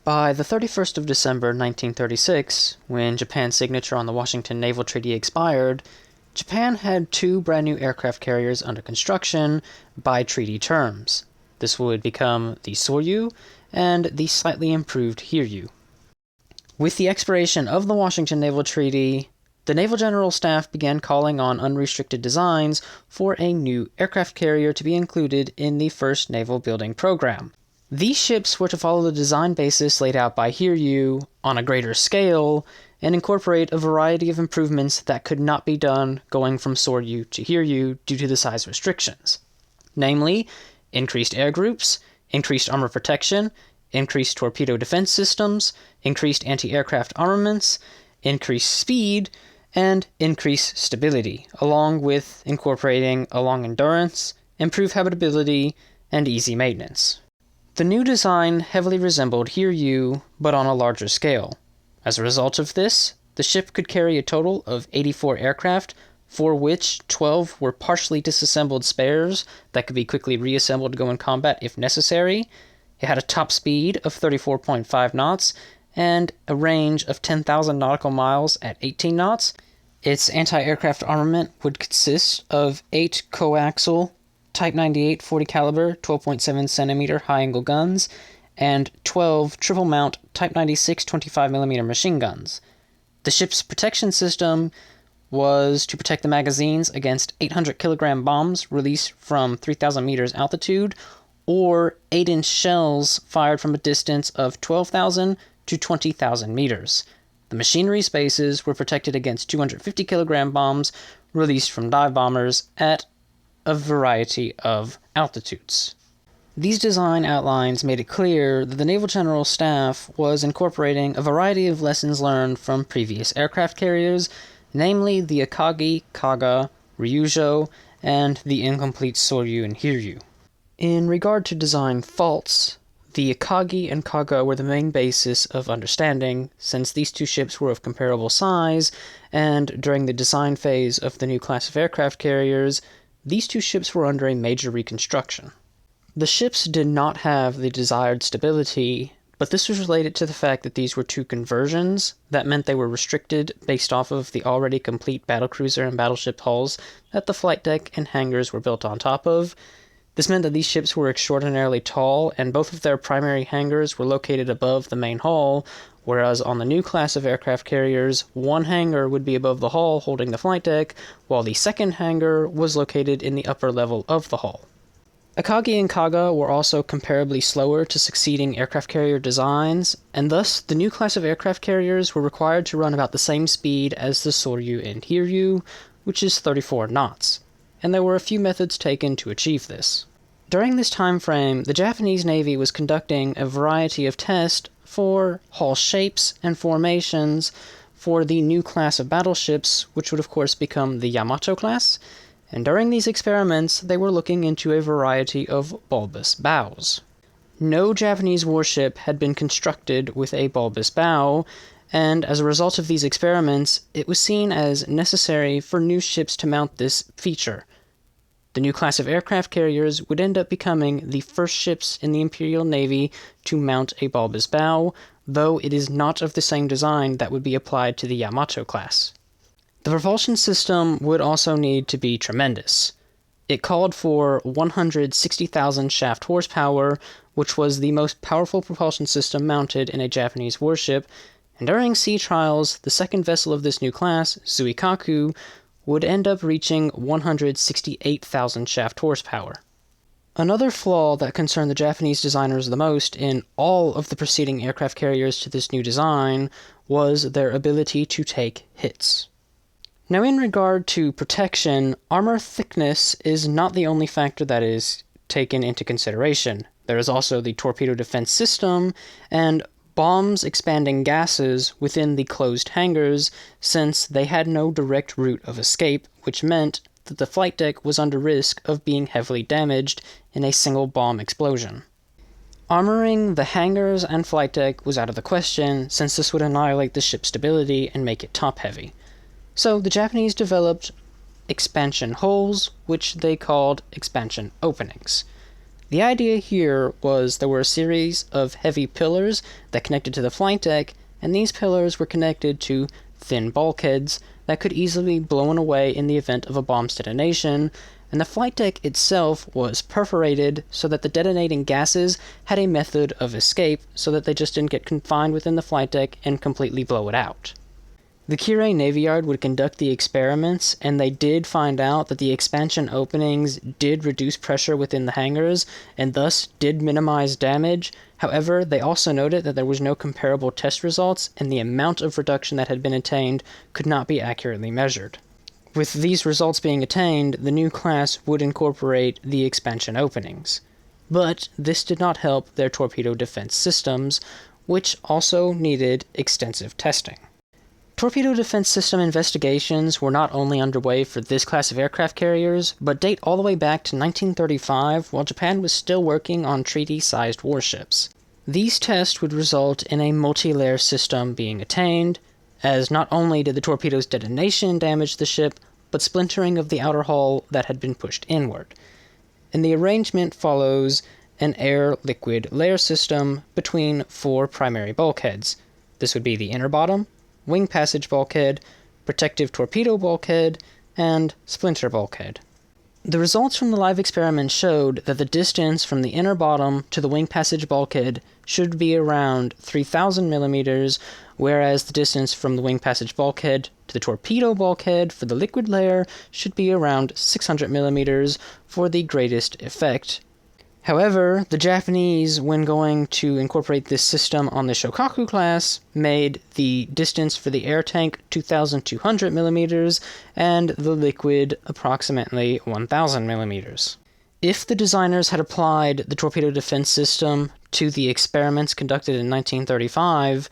By the 31st of December 1936, when Japan's signature on the Washington Naval Treaty expired, Japan had two brand new aircraft carriers under construction by treaty terms. This would become the Soryu and the slightly improved Hiryu. With the expiration of the Washington Naval Treaty, the Naval General Staff began calling on unrestricted designs for a new aircraft carrier to be included in the first naval building program. These ships were to follow the design basis laid out by Hiryu on a greater scale and incorporate a variety of improvements that could not be done going from Soryu to Hiryu due to the size restrictions. Namely, increased air groups, increased armor protection, increased torpedo defense systems, increased anti-aircraft armaments, increased speed, and increased stability, along with incorporating a long endurance, improved habitability, and easy maintenance. The new design heavily resembled Hiryu, but on a larger scale. As a result of this, the ship could carry a total of 84 aircraft, for which 12 were partially disassembled spares that could be quickly reassembled to go in combat if necessary. It had a top speed of 34.5 knots and a range of 10,000 nautical miles at 18 knots. Its anti-aircraft armament would consist of 8 coaxial Type 98 40 caliber 12.7 centimeter high-angle guns and 12 triple-mount Type 96 25mm machine guns. The ship's protection system was to protect the magazines against 800-kilogram bombs released from 3,000 meters altitude, or 8-inch shells fired from a distance of 12,000 to 20,000 meters. The machinery spaces were protected against 250-kilogram bombs released from dive bombers at a variety of altitudes. These design outlines made it clear that the Naval General Staff was incorporating a variety of lessons learned from previous aircraft carriers, namely the Akagi, Kaga, Ryujo, and the incomplete Soryu and Hiryu. In regard to design faults, the Akagi and Kaga were the main basis of understanding, since these two ships were of comparable size, and during the design phase of the new class of aircraft carriers, these two ships were under a major reconstruction. The ships did not have the desired stability, but this was related to the fact that these were two conversions. That meant they were restricted based off of the already complete battlecruiser and battleship hulls that the flight deck and hangars were built on top of. This meant that these ships were extraordinarily tall, and both of their primary hangars were located above the main hull, whereas on the new class of aircraft carriers, one hangar would be above the hull holding the flight deck, while the second hangar was located in the upper level of the hull. Akagi and Kaga were also comparably slower to succeeding aircraft carrier designs, and thus the new class of aircraft carriers were required to run about the same speed as the Soryu and Hiryu, which is 34 knots. And there were a few methods taken to achieve this. During this time frame, the Japanese Navy was conducting a variety of tests for hull shapes and formations for the new class of battleships, which would of course become the Yamato class, and during these experiments they were looking into a variety of bulbous bows. No Japanese warship had been constructed with a bulbous bow, and as a result of these experiments, it was seen as necessary for new ships to mount this feature. The new class of aircraft carriers would end up becoming the first ships in the Imperial Navy to mount a bulbous bow, though it is not of the same design that would be applied to the Yamato class. The propulsion system would also need to be tremendous. It called for 160,000 shaft horsepower, which was the most powerful propulsion system mounted in a Japanese warship, and during sea trials, the second vessel of this new class, Zuikaku, would end up reaching 168,000 shaft horsepower. Another flaw that concerned the Japanese designers the most in all of the preceding aircraft carriers to this new design was their ability to take hits. Now, in regard to protection, armor thickness is not the only factor that is taken into consideration. There is also the torpedo defense system, and bombs expanding gases within the closed hangars, since they had no direct route of escape, which meant that the flight deck was under risk of being heavily damaged in a single bomb explosion. Armoring the hangars and flight deck was out of the question, since this would annihilate the ship's stability and make it top-heavy. So the Japanese developed expansion holes, which they called expansion openings. The idea here was there were a series of heavy pillars that connected to the flight deck, and these pillars were connected to thin bulkheads that could easily be blown away in the event of a bomb's detonation, and the flight deck itself was perforated so that the detonating gases had a method of escape so that they just didn't get confined within the flight deck and completely blow it out. The Kirei Navy Yard would conduct the experiments, and they did find out that the expansion openings did reduce pressure within the hangars, and thus did minimize damage. However, they also noted that there was no comparable test results, and the amount of reduction that had been attained could not be accurately measured. With these results being attained, the new class would incorporate the expansion openings. But this did not help their torpedo defense systems, which also needed extensive testing. Torpedo defense system investigations were not only underway for this class of aircraft carriers, but date all the way back to 1935 while Japan was still working on treaty-sized warships. These tests would result in a multi-layer system being attained, as not only did the torpedo's detonation damage the ship, but splintering of the outer hull that had been pushed inward. And the arrangement follows an air-liquid layer system between 4 primary bulkheads. This would be the inner bottom, wing passage bulkhead, protective torpedo bulkhead, and splinter bulkhead. The results from the live experiment showed that the distance from the inner bottom to the wing passage bulkhead should be around 3,000 millimeters, whereas the distance from the wing passage bulkhead to the torpedo bulkhead for the liquid layer should be around 600 millimeters for the greatest effect. However, the Japanese, when going to incorporate this system on the Shōkaku class, made the distance for the air tank 2,200 millimeters and the liquid approximately 1,000 millimeters. If the designers had applied the torpedo defense system to the experiments conducted in 1935,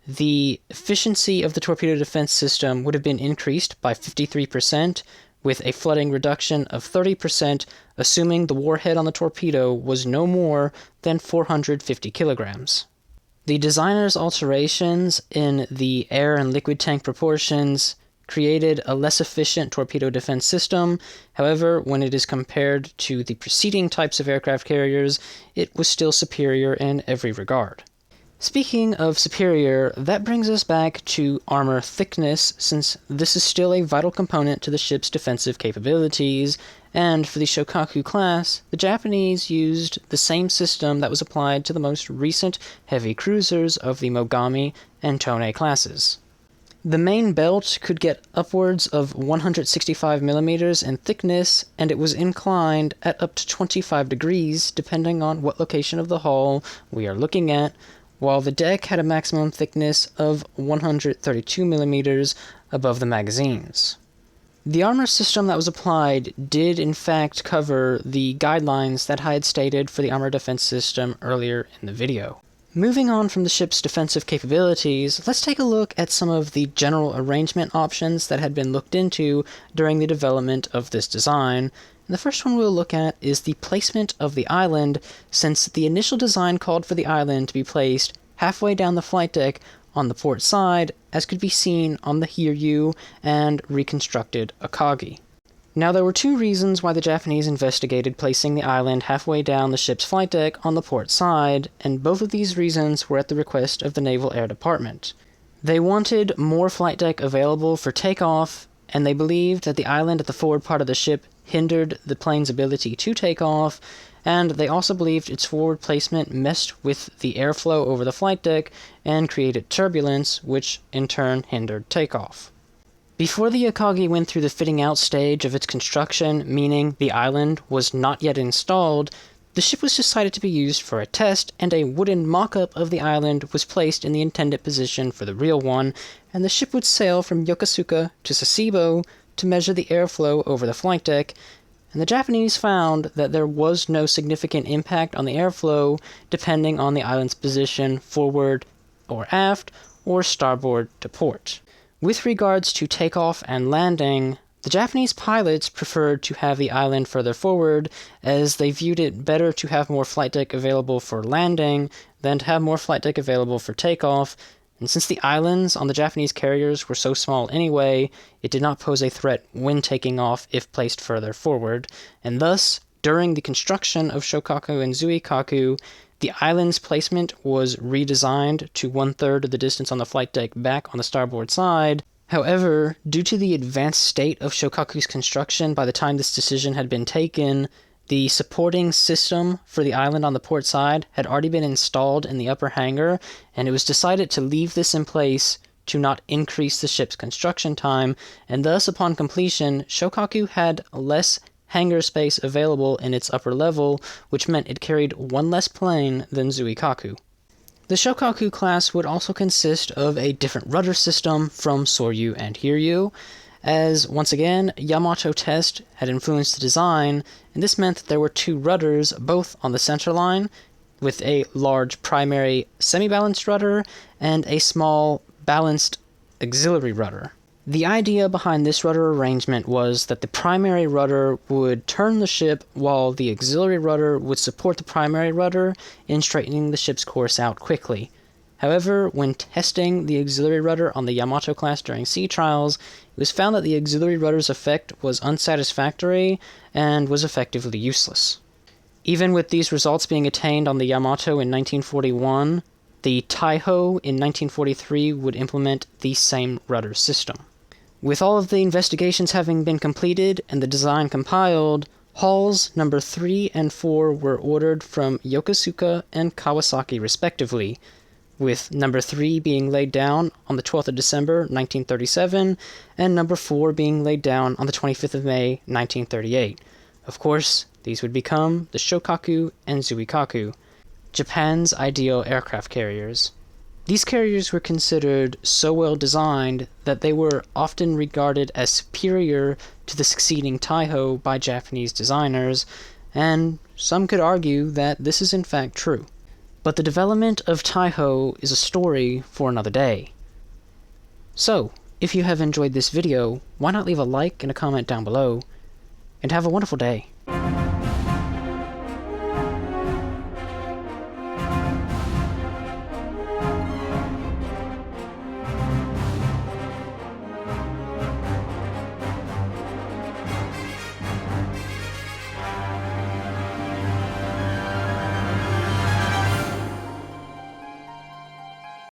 the efficiency of the torpedo defense system would have been increased by 53%, with a flooding reduction of 30%, assuming the warhead on the torpedo was no more than 450 kilograms. The designer's alterations in the air and liquid tank proportions created a less efficient torpedo defense system. However, when it is compared to the preceding types of aircraft carriers, it was still superior in every regard. Speaking of superior, that brings us back to armor thickness, since this is still a vital component to the ship's defensive capabilities, and for the Shōkaku class, the Japanese used the same system that was applied to the most recent heavy cruisers of the Mogami and Tone classes. The main belt could get upwards of 165 millimeters in thickness, and it was inclined at up to 25 degrees, depending on what location of the hull we are looking at, while the deck had a maximum thickness of 132 millimeters above the magazines. The armor system that was applied did in fact cover the guidelines that I had stated for the armor defense system earlier in the video. Moving on from the ship's defensive capabilities, let's take a look at some of the general arrangement options that had been looked into during the development of this design. And the first one we'll look at is the placement of the island, since the initial design called for the island to be placed halfway down the flight deck on the port side, as could be seen on the Hiryu and reconstructed Akagi. Now, there were 2 reasons why the Japanese investigated placing the island halfway down the ship's flight deck on the port side, and both of these reasons were at the request of the Naval Air Department. They wanted more flight deck available for takeoff, and they believed that the island at the forward part of the ship hindered the plane's ability to take off, and they also believed its forward placement messed with the airflow over the flight deck and created turbulence, which in turn hindered takeoff. Before the Akagi went through the fitting out stage of its construction, meaning the island was not yet installed, the ship was decided to be used for a test, and a wooden mock-up of the island was placed in the intended position for the real one, and the ship would sail from Yokosuka to Sasebo to measure the airflow over the flight deck, and the Japanese found that there was no significant impact on the airflow depending on the island's position forward or aft or starboard to port. With regards to takeoff and landing, the Japanese pilots preferred to have the island further forward, as they viewed it better to have more flight deck available for landing than to have more flight deck available for takeoff, and since the islands on the Japanese carriers were so small anyway, it did not pose a threat when taking off if placed further forward, and thus During the construction of Shōkaku and Zuikaku, the island's placement was redesigned to 1/3 of the distance on the flight deck back on the starboard side. However, due to the advanced state of Shōkaku's construction by the time this decision had been taken, the supporting system for the island on the port side had already been installed in the upper hangar, and it was decided to leave this in place to not increase the ship's construction time, and thus upon completion, Shōkaku had less hangar space available in its upper level, which meant it carried one less plane than Zuikaku. The Shōkaku class would also consist of a different rudder system from Soryu and Hiryu, as once again, Yamato test had influenced the design, and this meant that there were 2 rudders, both on the center line, with a large primary semi-balanced rudder and a small balanced auxiliary rudder. The idea behind this rudder arrangement was that the primary rudder would turn the ship while the auxiliary rudder would support the primary rudder in straightening the ship's course out quickly. However, when testing the auxiliary rudder on the Yamato class during sea trials, it was found that the auxiliary rudder's effect was unsatisfactory and was effectively useless. Even with these results being attained on the Yamato in 1941, the Taiho in 1943 would implement the same rudder system. With all of the investigations having been completed and the design compiled, hulls number 3 and 4 were ordered from Yokosuka and Kawasaki respectively, with number 3 being laid down on the 12th of December 1937, and number 4 being laid down on the 25th of May 1938. Of course, these would become the Shōkaku and Zuikaku, Japan's ideal aircraft carriers. These carriers were considered so well designed that they were often regarded as superior to the succeeding Taiho by Japanese designers, and some could argue that this is in fact true. But the development of Taiho is a story for another day. So, if you have enjoyed this video, why not leave a like and a comment down below, and have a wonderful day.